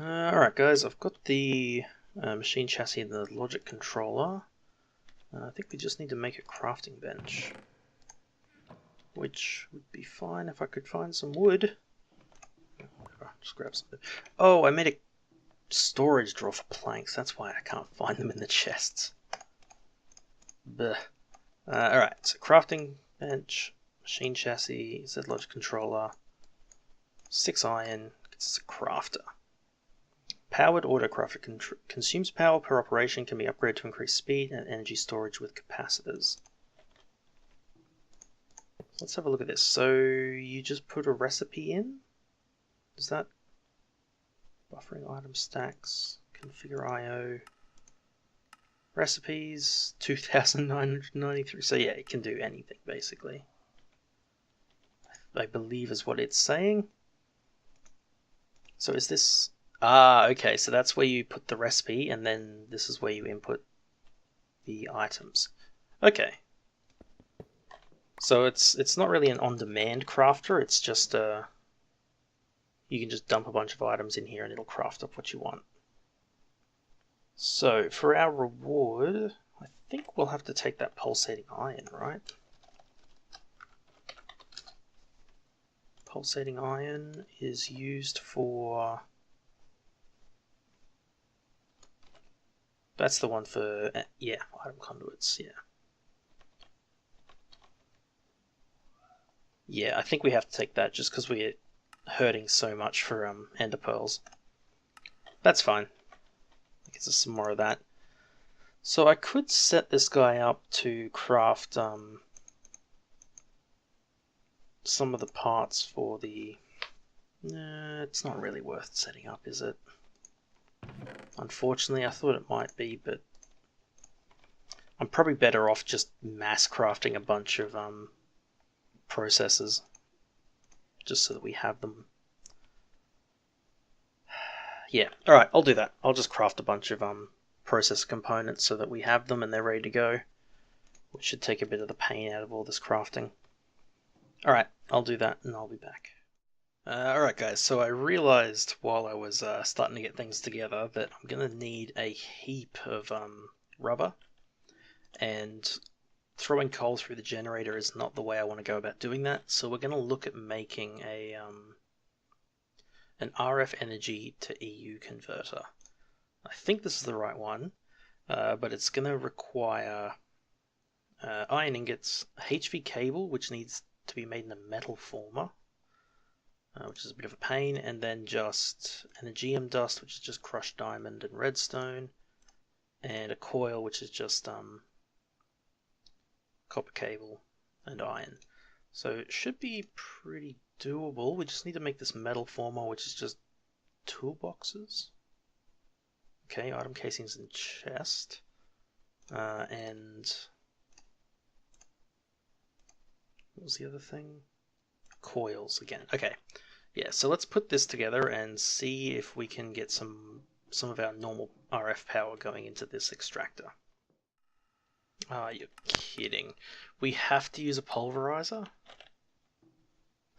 Alright guys, I've got the machine chassis and the logic controller. I think we just need to make a crafting bench, which would be fine if I could find some wood. Just grab something. Oh, I made a storage drawer for planks, that's why I can't find them in the chests. Bleh. Alright, so crafting bench, machine chassis, Z logic controller, 6 iron, it's a crafter. Powered autocrafter consumes power per operation, can be upgraded to increase speed and energy storage with capacitors. Let's have a look at this. So you just put a recipe in? Is that buffering item stacks, configure IO, recipes, 2,993. So yeah, it can do anything basically. I believe is what it's saying. So is this... Ah, okay, so that's where you put the recipe, and then this is where you input the items. Okay. So it's not really an on-demand crafter, it's just you can just dump a bunch of items in here and it'll craft up what you want. So for our reward, I think we'll have to take that pulsating iron, right? Pulsating iron is used for... That's the one for, yeah, item conduits, yeah. Yeah, I think we have to take that just because we're hurting so much for ender pearls. That's fine. Gets us some more of that. So I could set this guy up to craft some of the parts for the... it's not really worth setting up, is it? Unfortunately, I thought it might be, but I'm probably better off just mass crafting a bunch of processors, just so that we have them. Yeah, alright, I'll do that. I'll just craft a bunch of processor components so that we have them and they're ready to go, which should take a bit of the pain out of all this crafting. Alright, I'll do that and I'll be back. Alright guys, so I realized while I was starting to get things together that I'm going to need a heap of rubber, and throwing coal through the generator is not the way I want to go about doing that, so we're going to look at making a an RF energy to EU converter. I think this is the right one, but it's going to require iron ingots, HV cable, which needs to be made in a metal former, which is a bit of a pain, and then just energium dust, which is just crushed diamond and redstone, and a coil, which is just copper cable and iron. So it should be pretty doable. We just need to make this metal former, which is just toolboxes. Okay, item casings and chest, and what was the other thing? Coils again. Okay, yeah, so let's put this together and see if we can get some of our normal RF power going into this extractor. Ah, you're kidding. We have to use a pulverizer?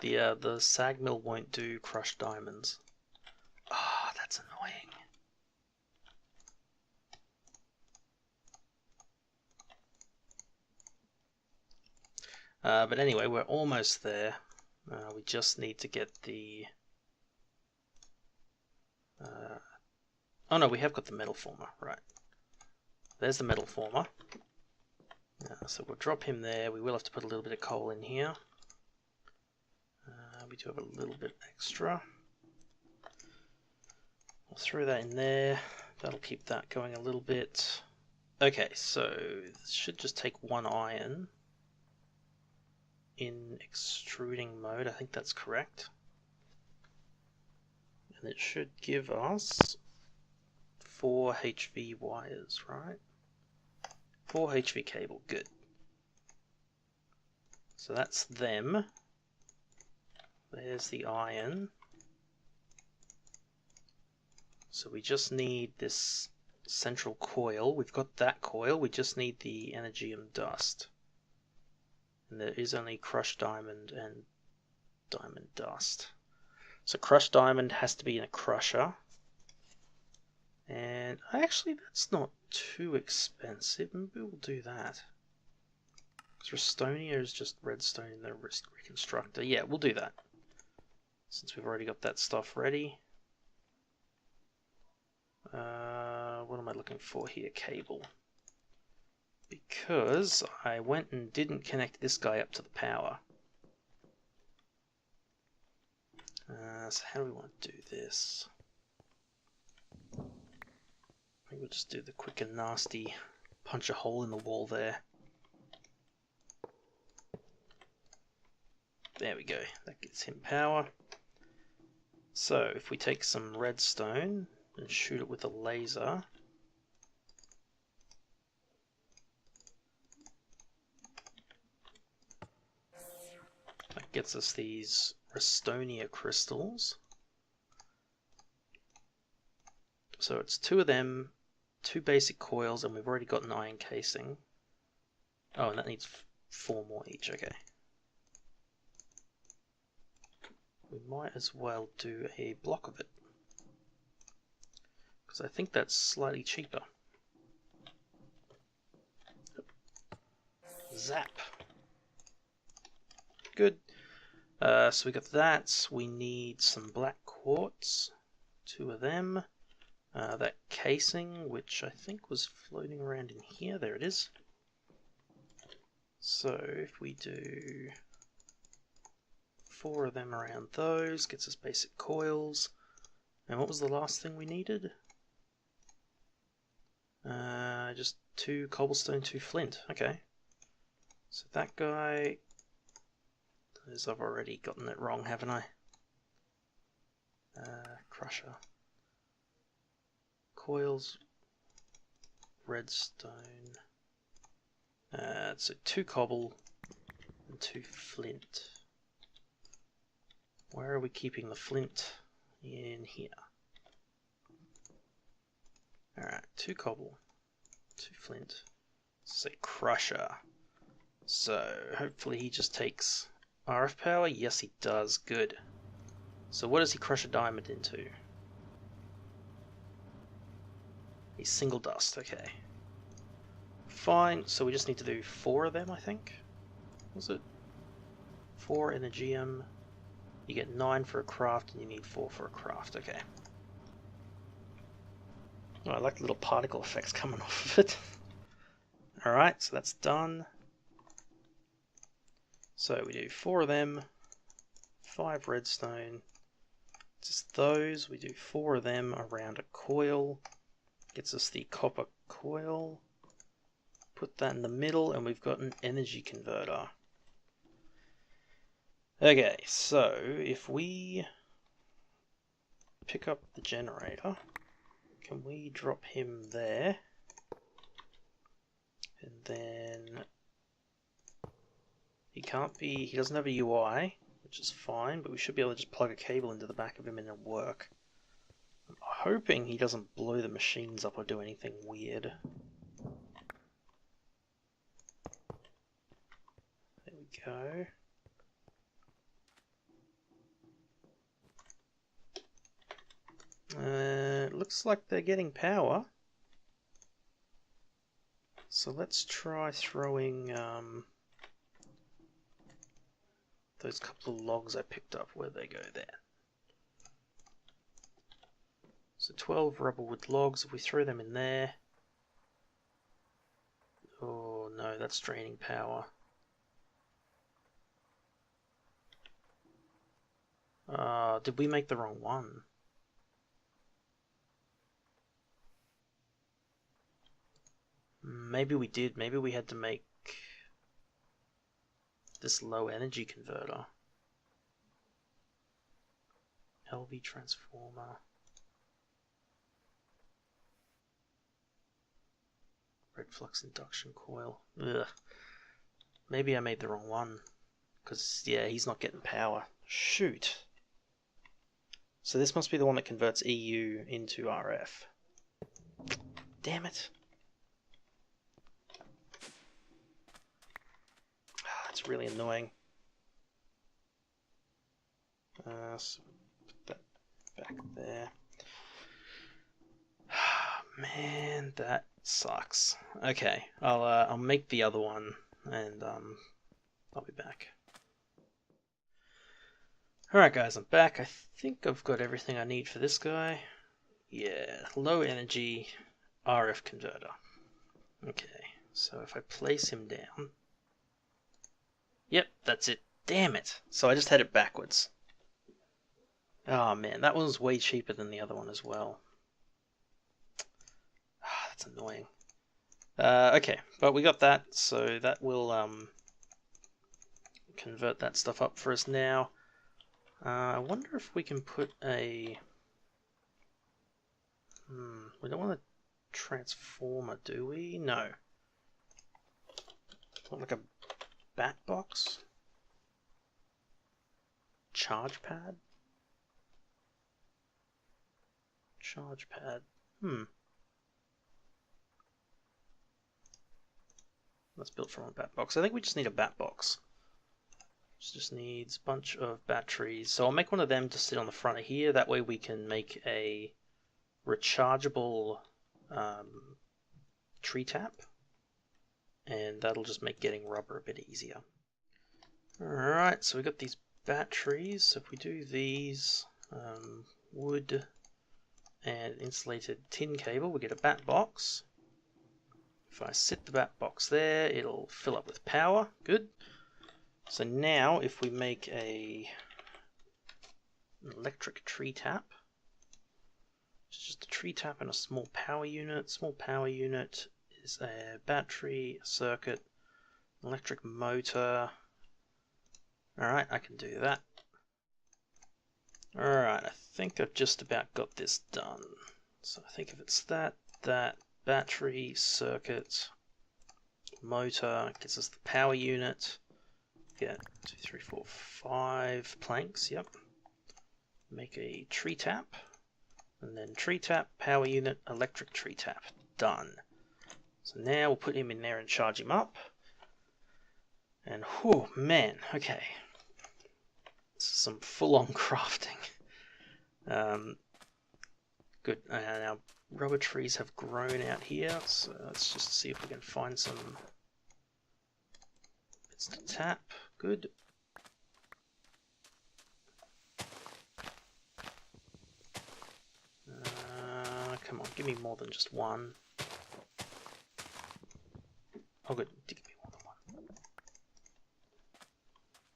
The sag mill won't do crushed diamonds. Ah, that's annoying. But anyway, we're almost there. We just need to get the... oh no, we have got the metal former, right. There's the metal former. So we'll drop him there. We will have to put a little bit of coal in here. We do have a little bit extra. We'll throw that in there. That'll keep that going a little bit. Okay, so this should just take 1 iron in extruding mode. I think that's correct. And it should give us 4 HV wires, right? 4 HV cable, good. So that's them. There's the iron. So we just need this central coil. We've got that coil, we just need the energium dust. And there is only crushed diamond and diamond dust. So crushed diamond has to be in a crusher. And actually, that's not too expensive. Maybe we'll do that. Because Restonia is just redstone in the reconstructor. Yeah, we'll do that. Since we've already got that stuff ready. What am I looking for here? Cable. Because I went and didn't connect this guy up to the power. So how do we want to do this? I think we'll just do the quick and nasty punch a hole in the wall there. There we go, that gets him power. So if we take some redstone and shoot it with a laser, that gets us these Restonia crystals. So it's 2 of them, 2 basic coils, and we've already got an iron casing. Oh, and that needs 4 more each, okay. We might as well do a block of it, because I think that's slightly cheaper. Zap. Good. So we got that. We need some black quartz, 2 of them. That casing, which I think was floating around in here. There it is. So if we do 4 of them around those, gets us basic coils. And what was the last thing we needed? Just 2 cobblestone, 2 flint. Okay. So that guy, as I've already gotten it wrong, haven't I? Crusher. Coils, redstone. So 2 cobble and 2 flint. Where are we keeping the flint? In here. Alright, 2 cobble, 2 flint. Say crusher. So hopefully he just takes RF power. Yes, he does. Good. So what does he crush a diamond into? A single dust. Okay. Fine. So we just need to do 4 of them, I think. Was it? 4 energium. You get 9 for a craft, and you need 4 for a craft. Okay. Oh, I like the little particle effects coming off of it. Alright, so that's done. So we do 4 of them, 5 redstone. Just those. We do 4 of them around a coil. Gets us the copper coil. Put that in the middle, and we've got an energy converter. Okay, so if we pick up the generator, can we drop him there? And then he doesn't have a UI, which is fine, but we should be able to just plug a cable into the back of him and it'll work. I'm hoping he doesn't blow the machines up or do anything weird. There we go. Looks like they're getting power. So let's try throwing those couple of logs I picked up. Where they go there. So 12 rubberwood logs. If we throw them in there. Oh no, that's draining power. Did we make the wrong one? Maybe we did. Maybe we had to make this low energy converter. LV transformer. Red flux induction coil. Ugh. Maybe I made the wrong one. Because, yeah, he's not getting power. Shoot. So this must be the one that converts EU into RF. Damn it. That's really annoying. So put that back there. Man, that sucks. Okay, I'll make the other one, and I'll be back. Alright guys, I'm back. I think I've got everything I need for this guy. Yeah, low energy RF converter. Okay, so if I place him down... Yep, that's it. Damn it! So I just had it backwards. Oh man, that one was way cheaper than the other one as well. Ah, that's annoying. Okay, but we got that, so that will convert that stuff up for us now. I wonder if we can put a... we don't want a transformer, do we? No. Like a bat box? Charge pad? Charge pad. That's built from a bat box. I think we just need a bat box. Just needs a bunch of batteries. So I'll make one of them to sit on the front of here. That way we can make a rechargeable tree tap. And that'll just make getting rubber a bit easier. Alright, so we got these batteries. So if we do these, wood and insulated tin cable, we get a bat box. If I sit the bat box there, it'll fill up with power. Good. So now if we make an electric tree tap, it's just a tree tap and a small power unit. Small power unit is a battery, a circuit, electric motor. Alright, I can do that. Alright, I think I've just about got this done. So I think if it's that, battery, circuit, motor, gets us the power unit. Get 2, 3, 4, 5 planks, yep. Make a tree tap, and then tree tap, power unit, electric tree tap. Done. So now we'll put him in there and charge him up. And whew, man, okay. This is some full-on crafting. Good, and our rubber trees have grown out here, so let's just see if we can find some bits to tap. Good. Come on, give me more than just one. Oh good, give me more than one.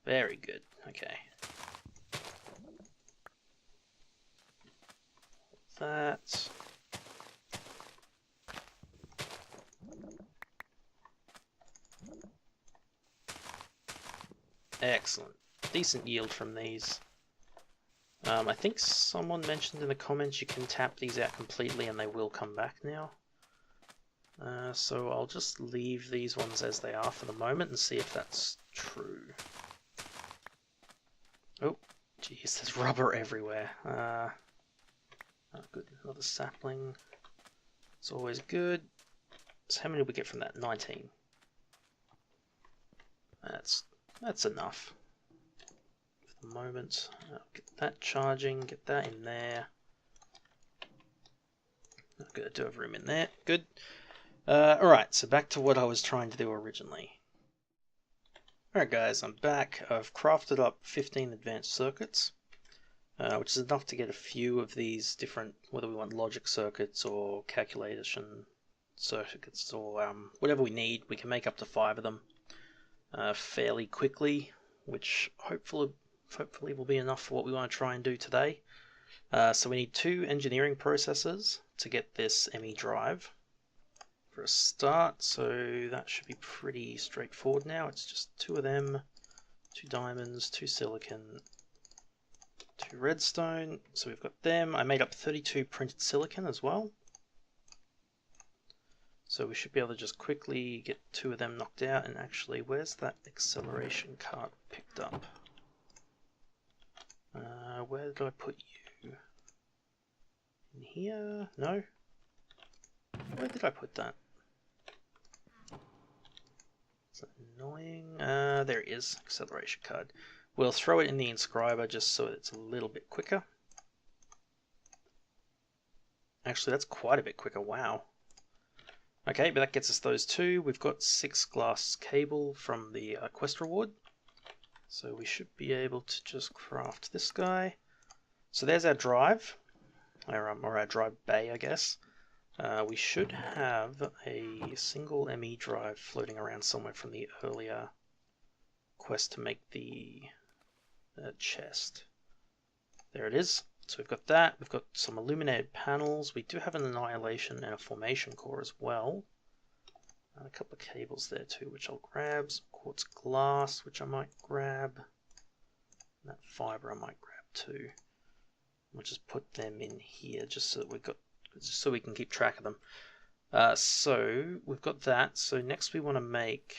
Very good, okay. That. Excellent. Decent yield from these. I think someone mentioned in the comments you can tap these out completely and they will come back now. So I'll just leave these ones as they are for the moment and see if that's true. Oh, geez, there's rubber everywhere. Oh, good, another sapling. It's always good. So how many did we get from that? 19. That's enough for the moment. I'll get that charging, get that in there. I'm gonna do have room in there. Good. Alright, so back to what I was trying to do originally. Alright guys, I'm back. I've crafted up 15 advanced circuits, which is enough to get a few of these different, whether we want logic circuits or calculation circuits or whatever we need. We can make up to 5 of them fairly quickly, which hopefully will be enough for what we want to try and do today. So we need 2 engineering processors to get this ME drive for a start, so that should be pretty straightforward now. It's just 2 of them, 2 diamonds, 2 silicon, 2 redstone. So we've got them. I made up 32 printed silicon as well. So we should be able to just quickly get 2 of them knocked out. And actually, where's that acceleration card picked up? Where did I put you? In here? No? Where did I put that? It's annoying. There it is, acceleration card. We'll throw it in the inscriber just so it's a little bit quicker. Actually, that's quite a bit quicker. Wow. Okay, but that gets us those two. We've got 6 glass cable from the quest reward. So we should be able to just craft this guy. So there's our drive, or our drive bay, I guess. We should have a single ME drive floating around somewhere from the earlier quest to make the chest. There it is. So we've got that. We've got some illuminated panels. We do have an annihilation and a formation core as well. And a couple of cables there too, which I'll grab. Some quartz glass, which I might grab. And that fiber I might grab too. We'll just put them in here just so that we can keep track of them. So we've got that. So next we want to make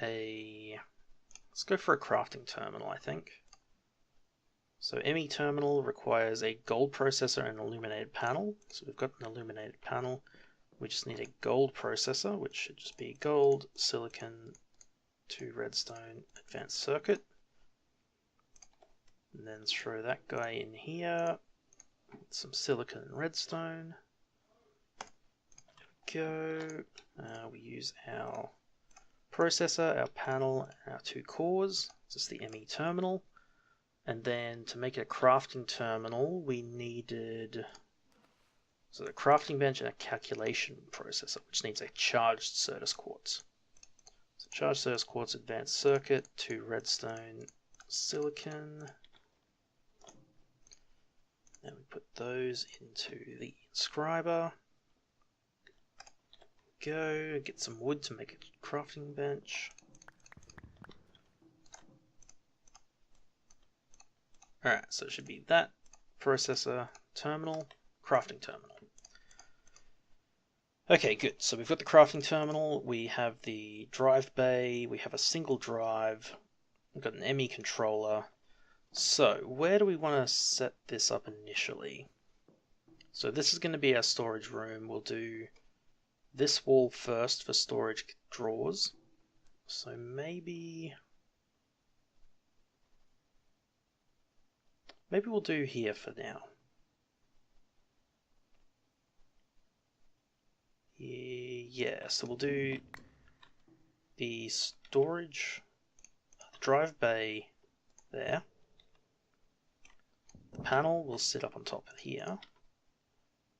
let's go for a crafting terminal, I think. So ME terminal requires a gold processor and illuminated panel. So we've got an illuminated panel. We just need a gold processor, which should just be gold, silicon, 2 redstone, advanced circuit. And then throw that guy in here with some silicon and redstone. There we go. We use our processor, our panel, and our 2 cores. Just the ME terminal. And then to make it a crafting terminal, we needed a crafting bench and a calculation processor, which needs a charged Certus quartz. So charged Certus quartz, advanced circuit, 2 redstone, silicon. Then we put those into the inscriber. Go get some wood to make a crafting bench. Alright, so it should be that processor terminal, crafting terminal. Okay, good. So we've got the crafting terminal, we have the drive bay, we have a single drive, we've got an ME controller. So where do we want to set this up initially? So this is going to be our storage room. We'll do this wall first for storage drawers. So maybe we'll do here for now. Yeah, so we'll do the storage, drive bay there. The panel will sit up on top of here,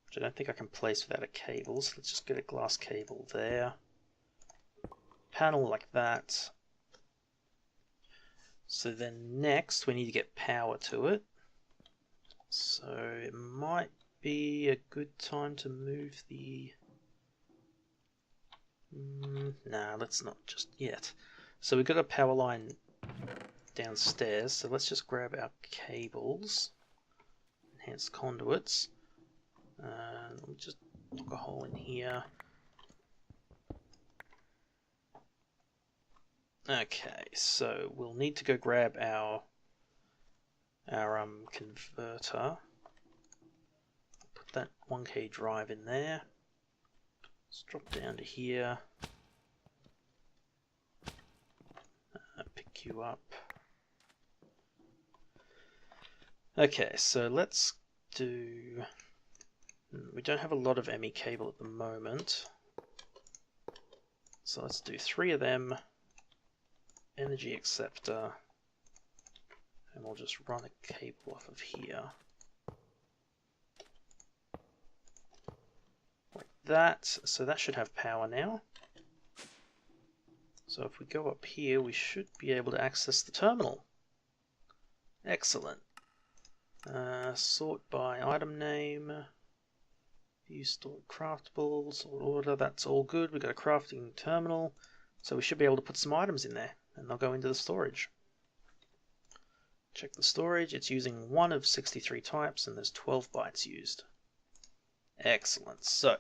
which I don't think I can place without a cable, so let's just get a glass cable there. Panel like that. So then next we need to get power to it. So it might be a good time to move the... Nah, let's not just yet. So we've got a power line downstairs, so let's just grab our cables, enhanced conduits, and we'll just knock a hole in here. Okay, so we'll need to go grab our converter. Put that 1K drive in there. Let's drop down to here. Pick you up. Okay, so let's do... We don't have a lot of ME cable at the moment. So let's do 3 of them. Energy acceptor. And we'll just run a cable off of here. Like that. So that should have power now. So if we go up here, we should be able to access the terminal. Excellent. Sort by item name. View stored craftables, sort order, that's all good. We've got a crafting terminal. So we should be able to put some items in there. And they'll go into the storage. Check the storage. It's using 1 of 63 types and there's 12 bytes used. Excellent. So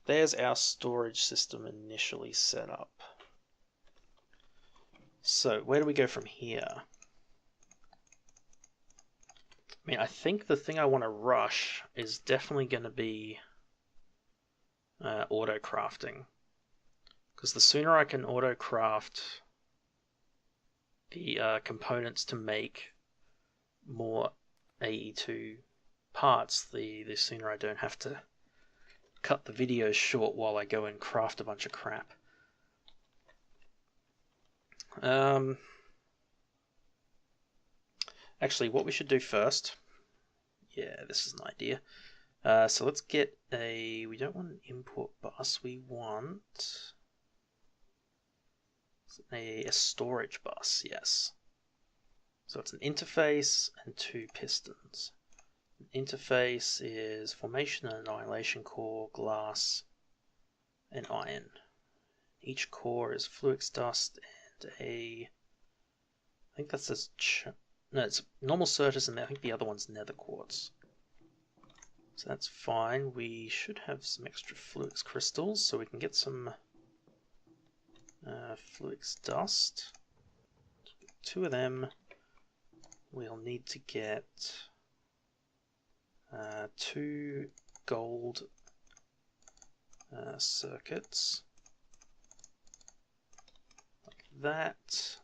there's our storage system initially set up. So where do we go from here? I mean, I think the thing I want to rush is definitely going to be auto crafting. Because the sooner I can auto craft the components to make more AE2 parts, the sooner I don't have to cut the videos short while I go and craft a bunch of crap. Actually, what we should do first, yeah, this is an idea. So let's get we don't want an import bus, we want a storage bus, yes. So it's an interface and 2 pistons. An interface is formation and annihilation core, glass, and iron. Each core is fluix dust and I think that says, no, it's normal Certus, and I think the other one's nether quartz. So that's fine. We should have some extra fluix crystals, so we can get some fluix dust. 2 of them. We'll need to get 2 gold circuits, like that.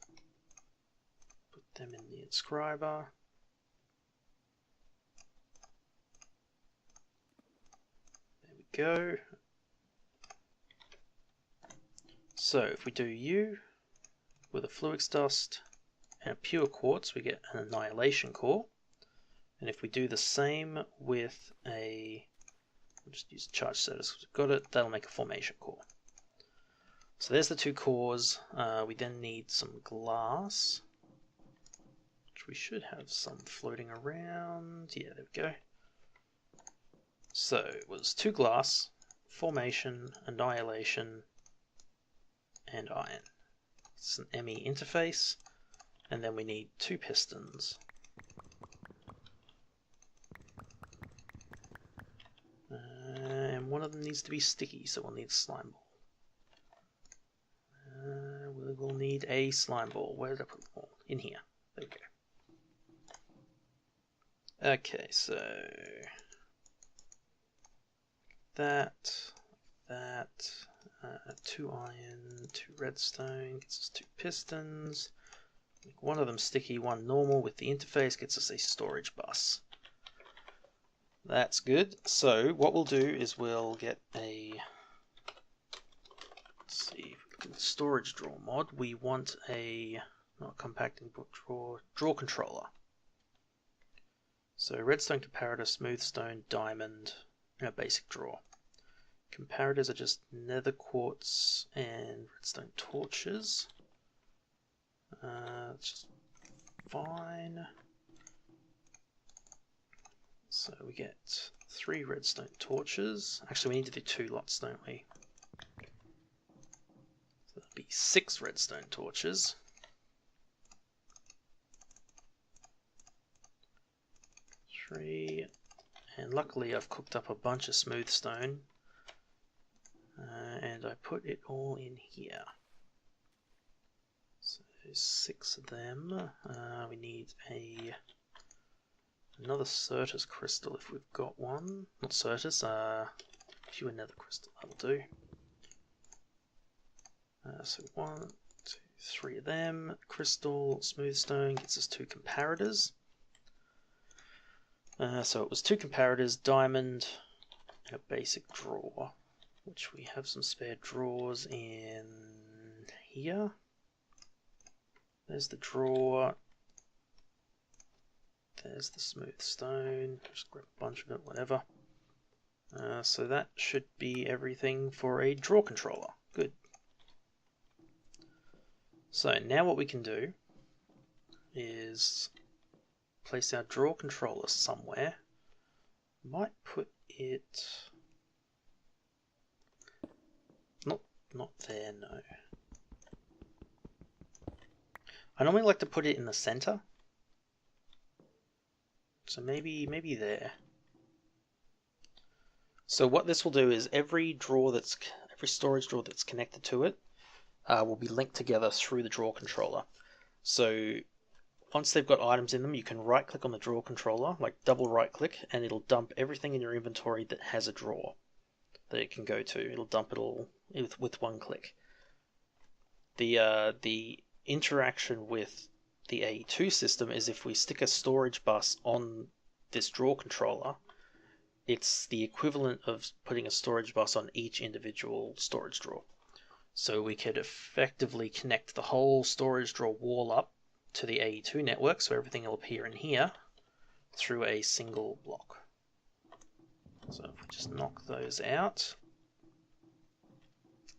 Put them in the inscriber. There we go. So if we do U with a fluix dust and a pure quartz, we get an annihilation core. And if we do the same with we'll just use charge Certus because we've got it, that'll make a formation core. So there's the 2 cores. We then need some glass, which we should have some floating around. Yeah, there we go. So it was 2 glass, formation, annihilation, and iron. It's an ME interface, and then we need 2 pistons. And one of them needs to be sticky, so we'll need a slime ball. We will need a slime ball. Where did I put them all? In here. There we go. Okay, so that, 2 iron, 2 redstone, gets us 2 pistons. Make one of them sticky, one normal with the interface, gets us a storage bus. That's good. So what we'll do is we'll get let's see, storage drawer mod. We want not compacting, but draw controller. So redstone comparator, smooth stone, diamond, and a basic draw. Comparators are just nether quartz and redstone torches. It's just fine. So we get 3 redstone torches. Actually, we need to do 2 lots, don't we? So that'll be 6 redstone torches. 3. And luckily I've cooked up a bunch of smooth stone. And I put it all in here. So 6 of them. We need another Certus crystal if we've got one. Not Certus, pure nether crystal, that'll do. So 1, 2, 3 of them. Crystal, smooth stone gets us 2 comparators. So it was 2 comparators, diamond, and a basic drawer, which we have some spare drawers in here. There's the drawer. There's the smooth stone. Just grab a bunch of it, whatever. So that should be everything for a draw controller. Good. So now what we can do is place our draw controller somewhere. Might put it not there, no. I normally like to put it in the center. So maybe there. So what this will do is every storage drawer that's connected to it will be linked together through the drawer controller. So once they've got items in them, you can right click on the drawer controller, like double right click, and it'll dump everything in your inventory that has a drawer that it can go to. It'll dump it all with one click. The interaction with the AE2 system is if we stick a storage bus on this drawer controller, it's the equivalent of putting a storage bus on each individual storage drawer. So we could effectively connect the whole storage drawer wall up to the AE2 network, so everything will appear in here through a single block. So if we just knock those out,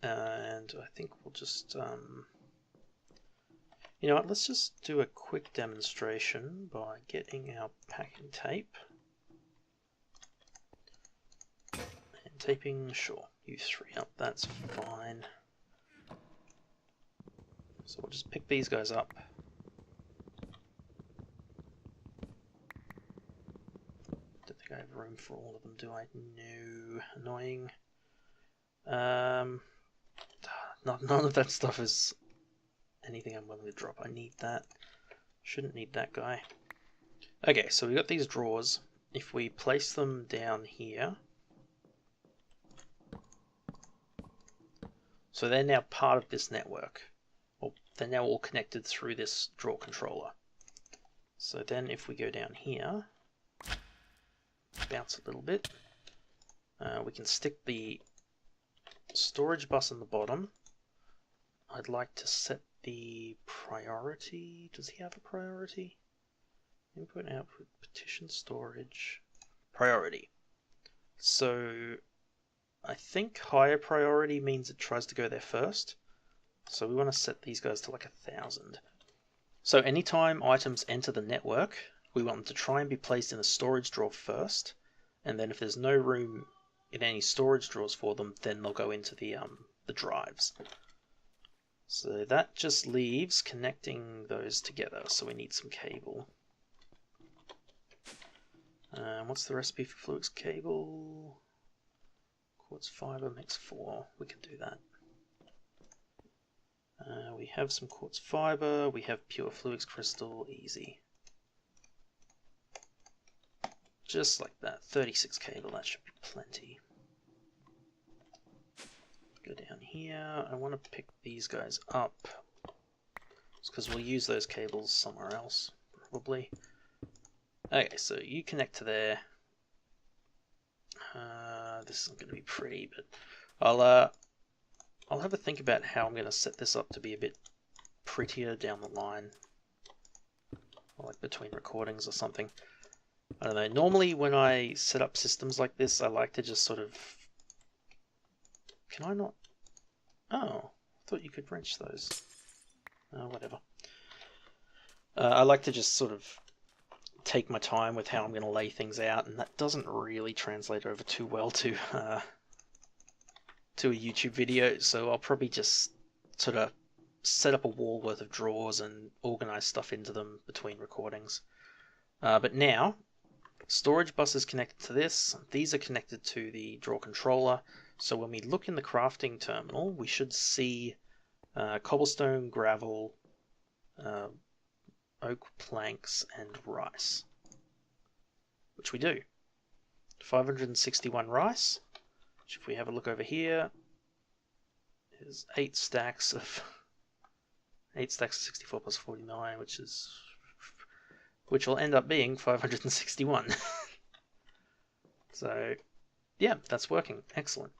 and I think we'll just, you know what, let's just do a quick demonstration by getting our packing tape. And taping, sure, U3 up, that's fine. So we'll just pick these guys up. Don't think I have room for all of them, do I? No. Annoying. None of that stuff is anything I'm willing to drop. I need that. Shouldn't need that guy. Okay, so we've got these drawers. If we place them down here, so they're now part of this network. Well, they're now all connected through this drawer controller. So then if we go down here, bounce a little bit, we can stick the storage bus on the bottom. I'd like to set the priority. Does he have a priority? Input, output, partition, storage, priority. So I think higher priority means it tries to go there first. So we want to set these guys to like 1,000. So anytime items enter the network, we want them to try and be placed in a storage drawer first, and then if there's no room in any storage drawers for them, then they'll go into the drives. So that just leaves connecting those together. So we need some cable. What's the recipe for Fluix cable? Quartz fiber makes 4. We can do that. We have some quartz fiber. We have pure Fluix crystal. Easy. Just like that. 36 cable. That should be plenty. Go down here. I want to pick these guys up. It's because we'll use those cables somewhere else, probably. Okay, so you connect to there. This isn't going to be pretty, but I'll have a think about how I'm going to set this up to be a bit prettier down the line, or like between recordings or something. I don't know. Normally, when I set up systems like this, I like to just sort of. Can I not? Oh, I thought you could wrench those. Whatever. I like to just sort of take my time with how I'm going to lay things out, and that doesn't really translate over too well to a YouTube video, so I'll probably just sort of set up a wall worth of drawers and organize stuff into them between recordings. But now, storage bus is connected to this, these are connected to the drawer controller, so when we look in the crafting terminal, we should see cobblestone, gravel, oak planks, and rice, which we do. 561 rice, which if we have a look over here, is 8 stacks of 64 plus 49, which will end up being 561. So yeah, that's working. Excellent.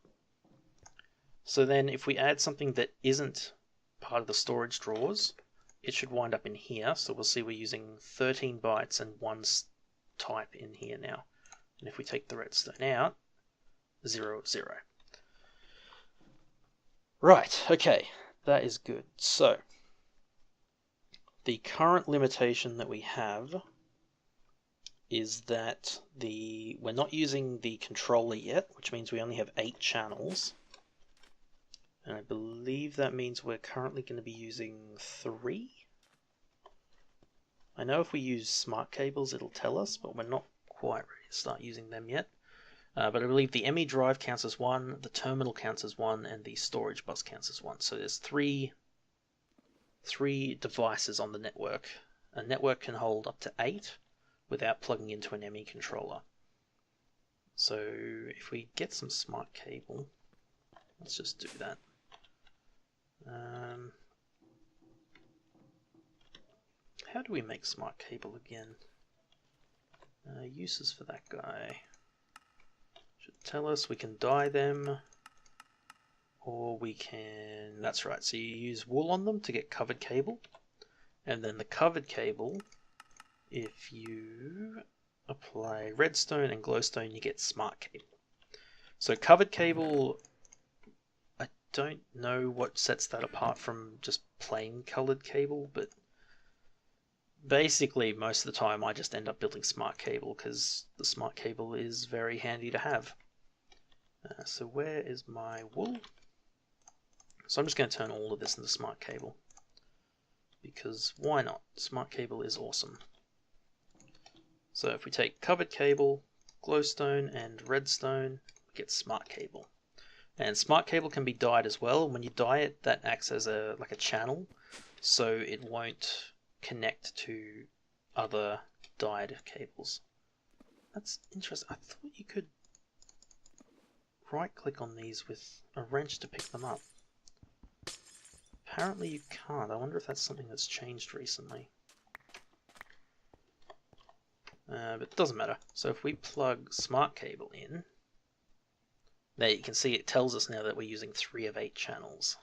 So then if we add something that isn't part of the storage drawers, it should wind up in here. So we'll see we're using 13 bytes and 1 type in here now. And if we take the redstone out, 0, 0. Right, okay, that is good. So the current limitation that we have is that we're not using the controller yet, which means we only have 8 channels. And I believe that means we're currently going to be using 3. I know if we use smart cables it'll tell us, but we're not quite ready to start using them yet. But I believe the ME drive counts as 1, the terminal counts as 1, and the storage bus counts as 1. So there's three devices on the network. A network can hold up to 8 without plugging into an ME controller. So if we get some smart cable, let's just do that. How do we make smart cable again? Uses for that guy. Should tell us we can dye them, or we can, that's right, so you use wool on them to get covered cable, and then the covered cable, if you apply redstone and glowstone, you get smart cable. So covered cable, I don't know what sets that apart from just plain colored cable, but basically most of the time I just end up building smart cable because the smart cable is very handy to have. So where is my wool? So I'm just going to turn all of this into smart cable, because why not? Smart cable is awesome. So if we take covered cable, glowstone and redstone, we get smart cable. And smart cable can be dyed as well. When you dye it, that acts as a channel, so it won't connect to other dyed cables. That's interesting. I thought you could right click on these with a wrench to pick them up. Apparently you can't. I wonder if that's something that's changed recently. But it doesn't matter. So if we plug smart cable in, there you can see it tells us now that we're using 3 of 8 channels.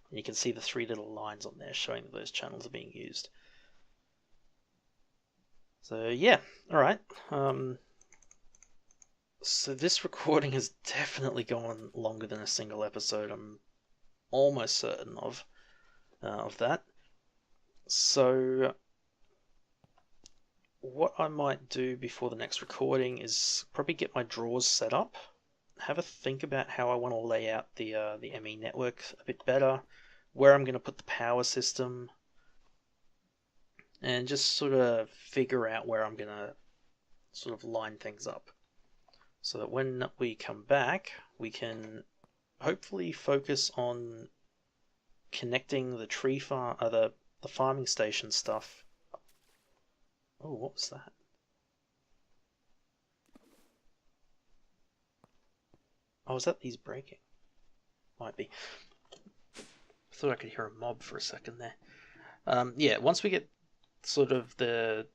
And you can see the 3 little lines on there showing that those channels are being used. So yeah, alright. So this recording has definitely gone longer than a single episode. I'm almost certain of that. So what I might do before the next recording is probably get my drawers set up, have a think about how I want to lay out the ME network a bit better, where I'm going to put the power system, and just sort of figure out where I'm going to sort of line things up, so that when we come back, we can hopefully focus on connecting the tree farm, the farming station stuff. Oh, what was that? Oh, was that these breaking? Might be. I thought I could hear a mob for a second there. Yeah, once we get sort of the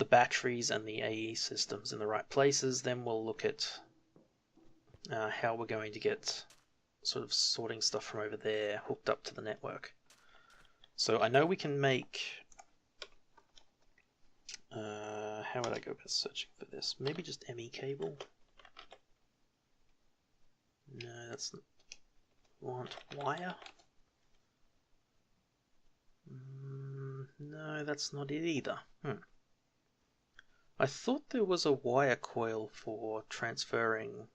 batteries and the AE systems in the right places, then we'll look at how we're going to get sort of sorting stuff from over there hooked up to the network. So I know we can make... how would I go about searching for this? Maybe just ME cable? No, that's not... Want wire? No, that's not it either. I thought there was a wire coil for transferring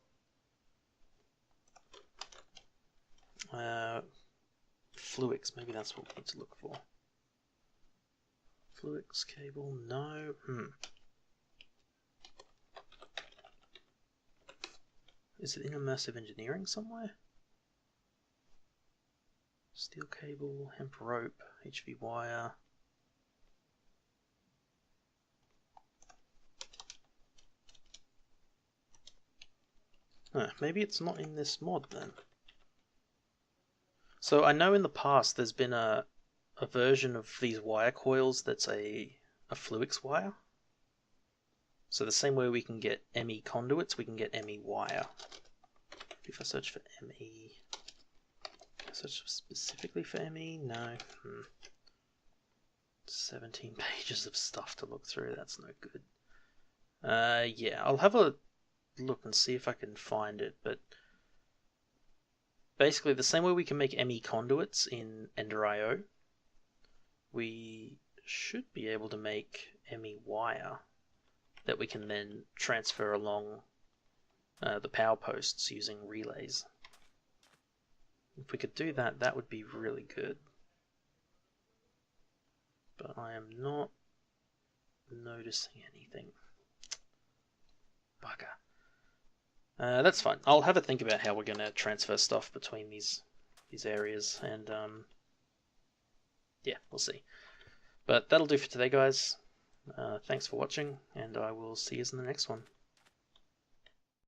fluix. Maybe that's what we need to look for. Fluix cable, no. Is it in immersive engineering somewhere? Steel cable, hemp rope, HV wire. Maybe it's not in this mod then. So I know in the past there's been a version of these wire coils that's a fluix wire. So the same way we can get ME conduits, we can get ME wire. If I search for ME, search specifically for ME, no. 17 pages of stuff to look through, that's no good. Yeah, I'll have a look and see if I can find it, but basically the same way we can make ME conduits in Ender.io, we should be able to make ME wire that we can then transfer along the power posts using relays. If we could do that, that would be really good. But I am not noticing anything. Bugger. That's fine. I'll have a think about how we're going to transfer stuff between these areas, and yeah, we'll see. But that'll do for today, guys. Thanks for watching, and I will see you in the next one.